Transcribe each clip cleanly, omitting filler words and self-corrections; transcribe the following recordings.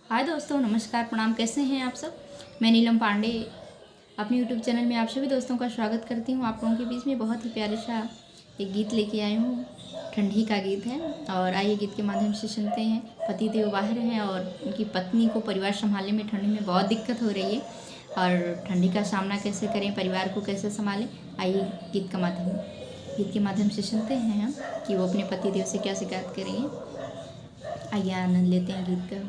हाय दोस्तों, नमस्कार, प्रणाम। कैसे हैं आप सब? मैं नीलम पांडे अपने यूट्यूब चैनल में आप सभी दोस्तों का स्वागत करती हूँ। आप लोगों के बीच में बहुत ही प्यारा सा एक गीत लेके आई हूँ। ठंडी का गीत है और आइए गीत के माध्यम से सुनते हैं। पति देव बाहर हैं और उनकी पत्नी को परिवार संभालने में ठंडी में बहुत दिक्कत हो रही है और ठंडी का सामना कैसे करें, परिवार को कैसे संभालें। आइए गीत के माध्यम से सुनते हैं हम कि वो अपने पति देव से क्या शिकायत करेंगे। आइए आनंद लेते हैं गीत का।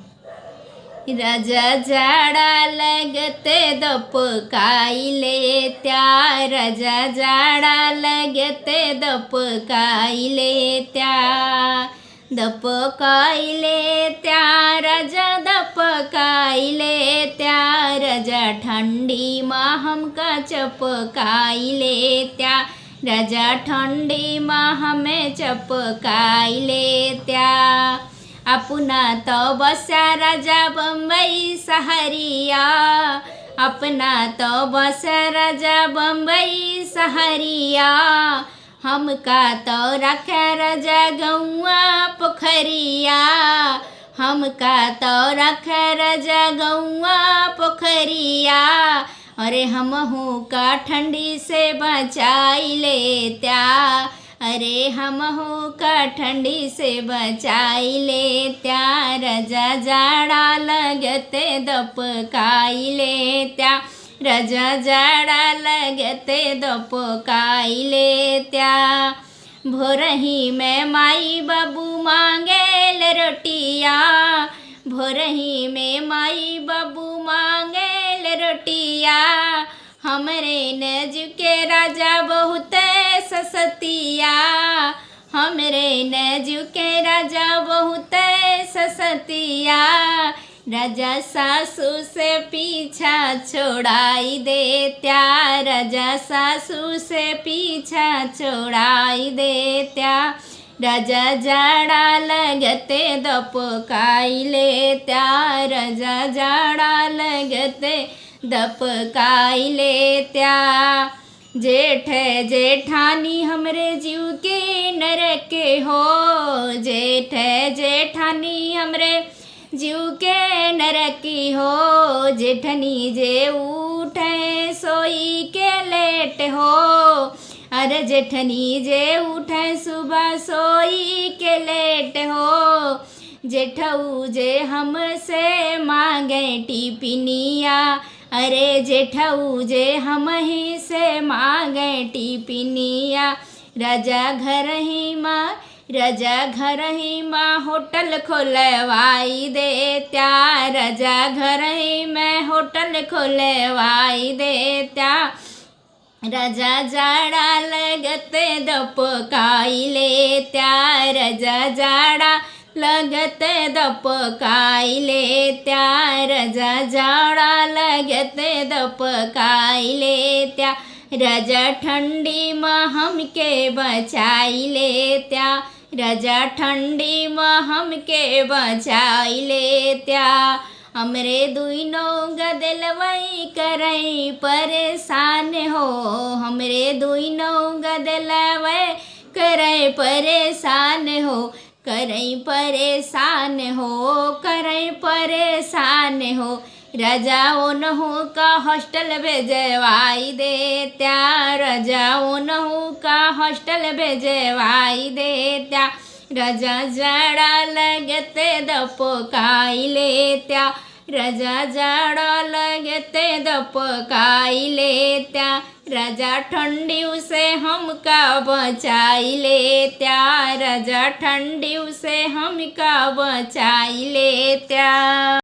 राजा जाड़ा लगते दपकाई त्या, राजा जाड़ा लगते दपकाई त्या, राजा दपकाई त्या, राजा ठंडी माँ हमका चपकाई त्या, राजा ठंडी माँ हमें चपकाई त्या। अपना तो बसा राजा बम्बई सहरिया, अपना तो बसा राजा बम्बई सहरिया, हमका तो रखे राजा गौआ पोखरिया, हमका तो रखे राजा गौआ पोखरिया। अरे हमहू का ठंडी से बचाई त्या, अरे हमहू का ठंडी से बचाई त्या, राजा जाड़ा लगते दपकाई त्या, राजा जाड़ा लगते दपकाई त्या। भोरही में माई बाबू मांगेल रोटिया, भोरही में माई बाबू मांगेल रोटिया, हमरे नज के राजा बहुत ससतिया, हमरे नज के राजा बहुत ससतिया। राजा सासू से पीछा छोड़ाई त्या, राजा सासू से पीछा छोड़ाई त्या, राजा जाड़ा लगते दपकाई त्या, राजा जाड़ा लगते दपकाई त्या। जेठ जेठानी हमरे जीव के नरके हो, जेठ जेठानी हमरे जीव के नरकी हो, जेठनी जे उठे सोई के लेट हो, अरे जेठनी जे उठे सुबह सोई के लेट हो, जेठऊ जे हमसे मांगे टिपिनिया, अरे जेठऊ जे हम ही से मांगे टिपिनिया। राजा घर ही माँ, राजा घर ही माँ होटल खोलवाई त्या, राजा घर ही में होटल खोलवाई त्या, राजा जाड़ा लगते दपकाई त्या, राजा जाड़ा लगते दपकाई त्या, राजा जाड़ा लगते दपकाई त्या, राजा ठंडी माँ हमके बचाई त्या, राजा ठंडी माँ हमके बचाई त्या। हमरे दुइनों गदलवई करई परेशान हो, हमरे दुइनों गदलवई करई परेशान हो, करई परेशान हो, करई परेशान हो। राजा ओनहू का हॉस्टल भेजवाई त्या, राजा ओनहू का हॉस्टल भेजवाई त्या, राजा जाड़ा लगते दपकाई त्या, राजा जाड़ा लगते दपकाई त्या, राजा ठंडी से हमका बचाई त्या, राजा ठंडी से हमका बचाई त्या।